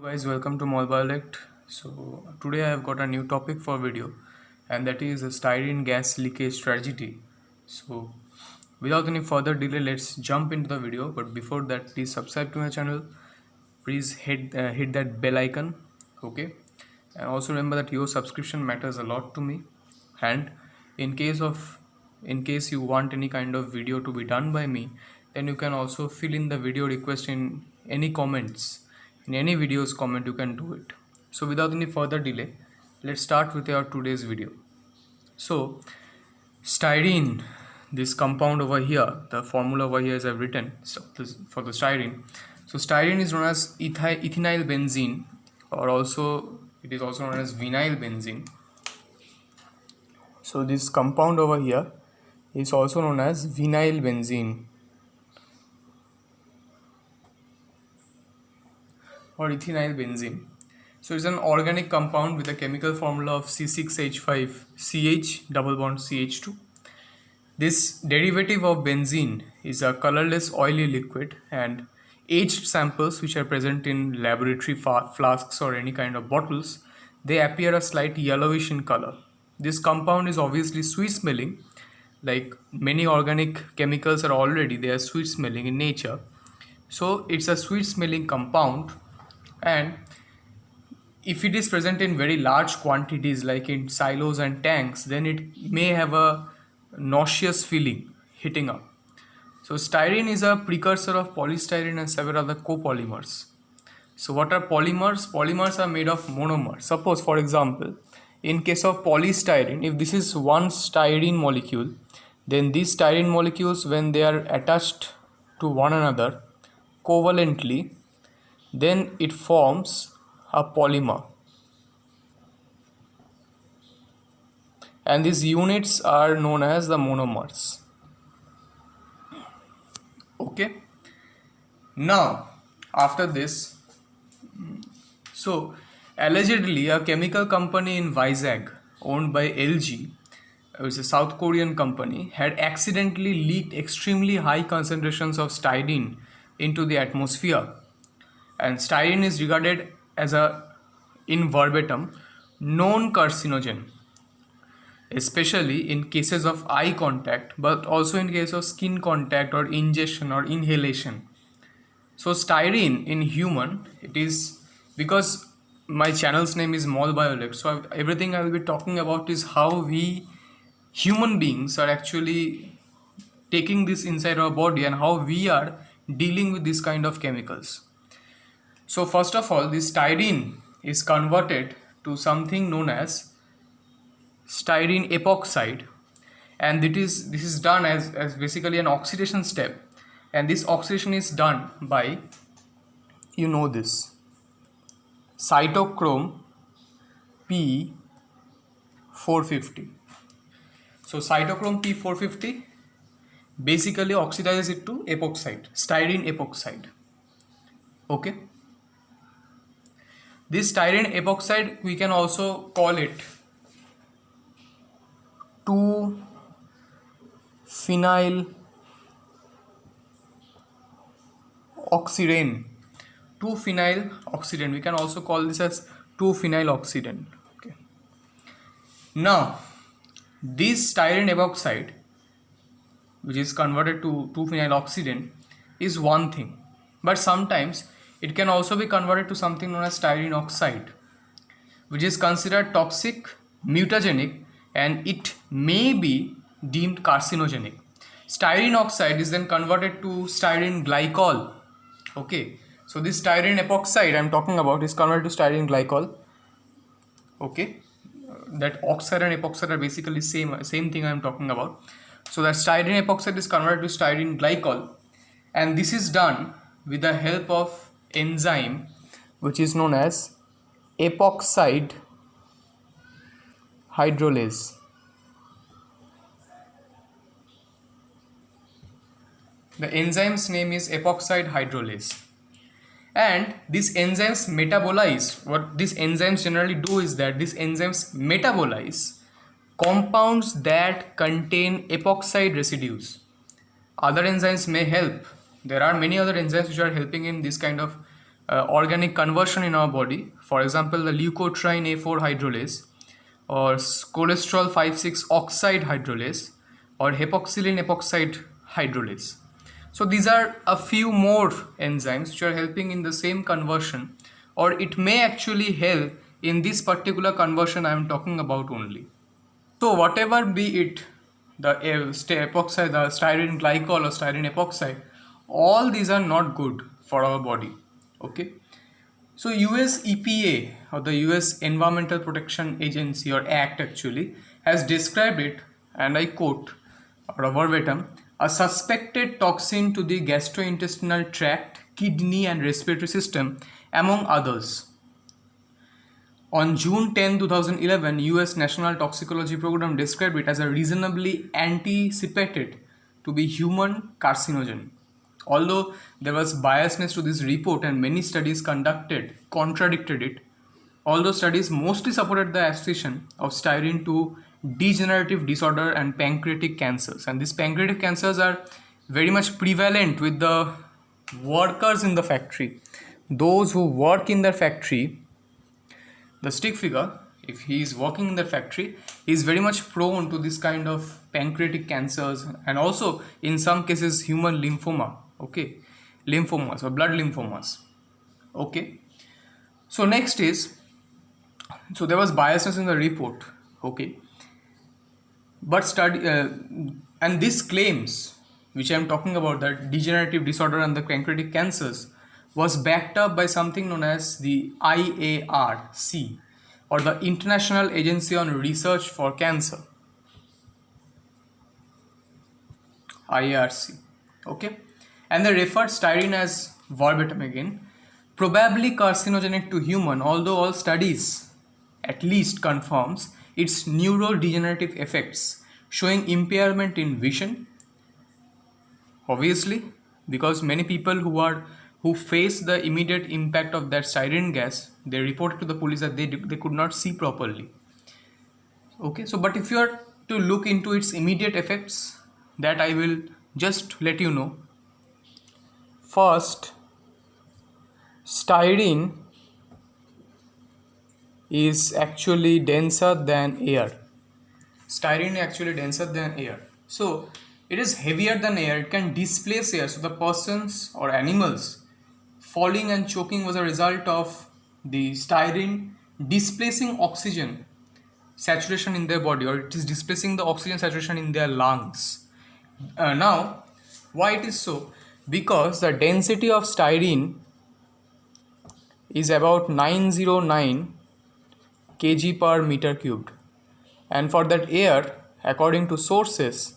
Guys, welcome to Molbiolect. So today I have got a new topic for video, and that is a styrene gas leakage tragedy. So without any further delay, let's jump into the video. But before that, please subscribe to my channel. Please hit that bell icon. Okay, and also remember that your subscription matters a lot to me. And in case you want any kind of video to be done by me, then you can also fill in the video request in any comments. In any videos comment, you can do it. So without any further delay, let's start with our today's video. So styrene, this compound over here, the formula over here is I've written for the styrene. So styrene is known as ethynyl benzene, or also it is also known as vinyl benzene. So this compound over here is also known as vinyl benzene or ethynyl benzene. So it's an organic compound with a chemical formula of C6H5CH double bond CH2. This derivative of benzene is a colorless oily liquid, and aged samples which are present in laboratory flasks or any kind of bottles, they appear a slight yellowish in color. This compound is obviously sweet smelling, like many organic chemicals they are sweet smelling in nature. So it's a sweet smelling compound, and if it is present in very large quantities like in silos and tanks, then it may have a nauseous feeling hitting up. So styrene is a precursor of polystyrene and several other copolymers. So what are polymers? Polymers are made of monomers. Suppose, for example, in case of polystyrene, if this is one styrene molecule, then these styrene molecules, when they are attached to one another covalently, then it forms a polymer, and these units are known as the monomers. Okay, now after this, so allegedly a chemical company in Vizag owned by LG, which is a South Korean company, had accidentally leaked extremely high concentrations of styrene into the atmosphere, and styrene is regarded as in verbatim, known carcinogen, especially in cases of eye contact, but also in case of skin contact or ingestion or inhalation. So styrene in human, it is, because my channel's name is Molbiolect, so everything I will be talking about is how we human beings are actually taking this inside our body and how we are dealing with this kind of chemicals. So first of all, this styrene is converted to something known as styrene epoxide, and this is done as basically an oxidation step, and this oxidation is done by, this cytochrome P450. So cytochrome P450 basically oxidizes it to epoxide, styrene epoxide. Okay, this styrene epoxide, we can also call it 2-phenyl oxidane. 2-phenyl oxidane, we can also call this as 2-phenyl oxidane. Okay, now this styrene epoxide, which is converted to 2-phenyl oxidane, is one thing, but sometimes it can also be converted to something known as styrene oxide, which is considered toxic, mutagenic, and it may be deemed carcinogenic. Styrene oxide is then converted to styrene glycol. Okay, so this styrene epoxide I'm talking about is converted to styrene glycol. Okay, that oxide and epoxide are basically same thing I'm talking about. So that styrene epoxide is converted to styrene glycol, and this is done with the help of enzyme which is known as epoxide hydrolase. The enzyme's name is epoxide hydrolase, and these enzymes metabolize. What these enzymes generally do is that these enzymes metabolize compounds that contain epoxide residues. Other enzymes may help. There are many other enzymes which are helping in this kind of organic conversion in our body. For example, the leukotriene A4 hydrolase, or cholesterol 5,6 oxide hydrolase, or epoxylene epoxide hydrolase. So these are a few more enzymes which are helping in the same conversion, or it may actually help in this particular conversion I am talking about only. So whatever be it, the epoxide, the styrene glycol or styrene epoxide, all these are not good for our body. Okay. So US EPA, or the US Environmental Protection Agency, or Act actually, has described it, and I quote, or verbatim, a suspected toxin to the gastrointestinal tract, kidney and respiratory system, among others. On June 10, 2011, US National Toxicology Program described it as a reasonably anticipated to be human carcinogen. Although there was biasness to this report and many studies conducted contradicted it, although studies mostly supported the association of styrene to degenerative disorder and pancreatic cancers. And these pancreatic cancers are very much prevalent with the workers in the factory. Those who work in the factory, the stick figure, if he is working in the factory, he is very much prone to this kind of pancreatic cancers, and also in some cases human lymphoma. Okay, lymphomas or blood lymphomas. Okay, so next is, so there was biasness in the report. Okay, but study and these claims which I am talking about, that degenerative disorder and the pancreatic cancers, was backed up by something known as the IARC, or the International Agency on Research for Cancer. IARC. Okay, and they referred styrene as verbatim again, probably carcinogenic to human, although all studies at least confirms its neurodegenerative effects, showing impairment in vision. Obviously, because many people who face the immediate impact of that styrene gas, they reported to the police that they could not see properly. Okay, so but if you are to look into its immediate effects, that I will just let you know. First, styrene is actually denser than air. Styrene is actually denser than air. So it is heavier than air. It can displace air. So the persons or animals falling and choking was a result of the styrene displacing oxygen saturation in their body, or it is displacing the oxygen saturation in their lungs. Now, why it is so? Because the density of styrene is about 909 kg per meter cubed, and for that air, according to sources,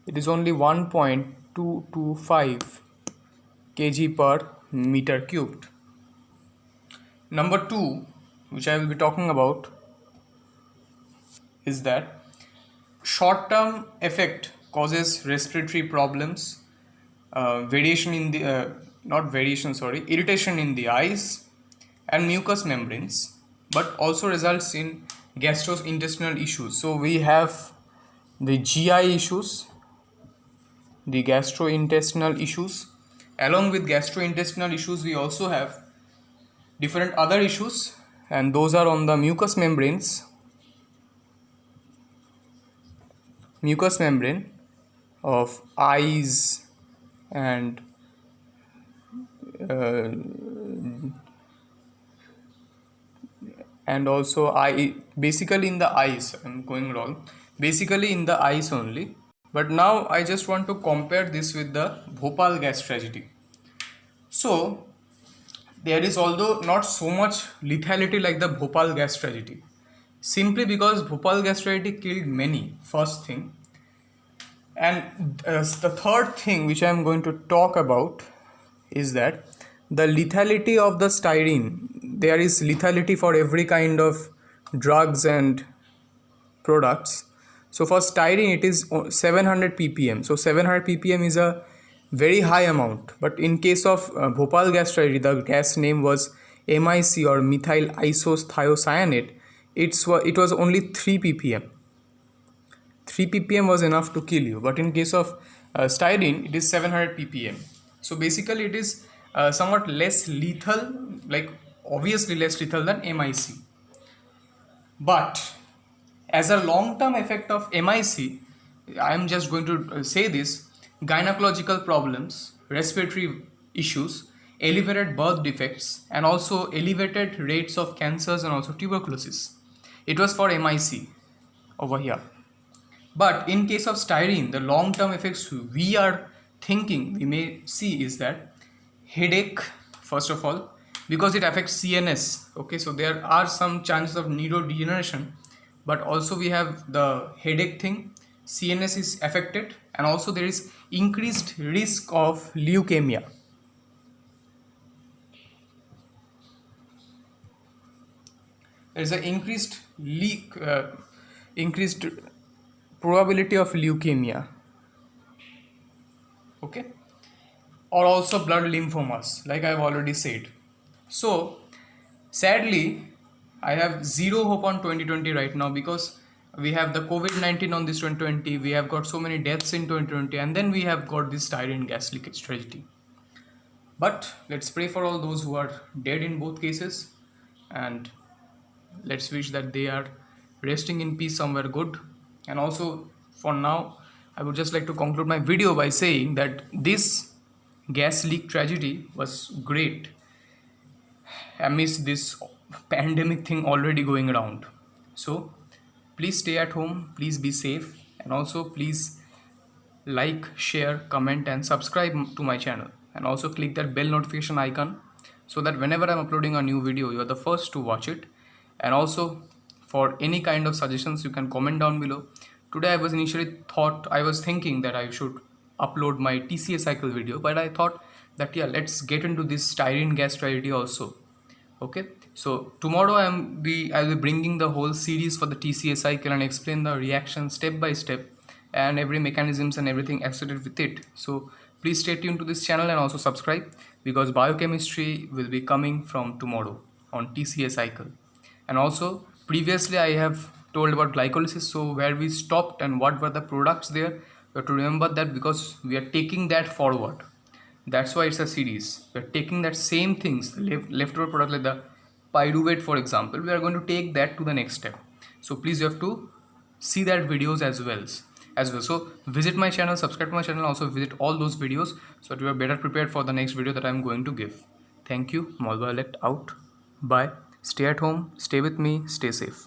it is only 1.225 kg per meter cubed. Number 2, which I will be talking about, is that short-term effect causes respiratory problems, irritation in the eyes and mucous membranes, but also results in gastrointestinal issues. So we have the GI issues, the gastrointestinal issues. Along with gastrointestinal issues, we also have different other issues, and those are on the mucous membrane of eyes and also basically in the eyes. I'm going wrong. Basically in the eyes only. But now I just want to compare this with the Bhopal gas tragedy. So there is, although not so much lethality like the Bhopal gas tragedy, simply because Bhopal gas tragedy killed many, first thing. And the third thing which I am going to talk about is that the lethality of the styrene, there is lethality for every kind of drugs and products. So for styrene it is 700 ppm. So 700 ppm is a very high amount. But in case of Bhopal gas tragedy, the gas name was MIC, or methyl isothiocyanate. It was only 3 ppm. 3 ppm was enough to kill you. But in case of styrene, it is 700 ppm. So basically it is somewhat less lethal, like obviously less lethal than MIC. But as a long-term effect of MIC, I am just going to say this: gynecological problems, respiratory issues, elevated birth defects, and also elevated rates of cancers and also tuberculosis. It was for MIC over here. But in case of styrene, the long-term effects we are thinking we may see is that headache, first of all, because it affects CNS. Okay, so there are some chances of neurodegeneration, but also we have the headache thing. CNS is affected, and also there is increased risk of leukemia. There is an increased probability of leukemia. Okay, or also blood lymphomas, like I've already said. So sadly, I have zero hope on 2020 right now, because we have the COVID-19 on this 2020, we have got so many deaths in 2020, and then we have got this styrene gas leakage tragedy. But let's pray for all those who are dead in both cases, and let's wish that they are resting in peace somewhere good. And also, for now, I would just like to conclude my video by saying that this gas leak tragedy was great amidst this pandemic thing already going around. So please stay at home, please be safe, and also please like, share, comment, and subscribe to my channel, and also click that bell notification icon so that whenever I'm uploading a new video, you are the first to watch it. And also, for any kind of suggestions, you can comment down below. Today I was thinking that I should upload my TCA cycle video, but I thought that yeah, let's get into this styrene gas tragedy also. Okay, so tomorrow I'll be bringing the whole series for the TCA cycle and explain the reaction step by step and every mechanisms and everything associated with it. So please stay tuned to this channel and also subscribe, because biochemistry will be coming from tomorrow on TCA cycle. And also previously I have told about glycolysis, so where we stopped and what were the products there, you have to remember that, because we are taking that forward. That's why it's a series. We're taking that same things, leftover product like the pyruvate, for example, we are going to take that to the next step. So please, you have to see that videos as well. So visit my channel, subscribe to my channel, also visit all those videos so that you are better prepared for the next video that I'm going to give. Thank you. Malva elect out. Bye. Stay at home, stay with me, stay safe.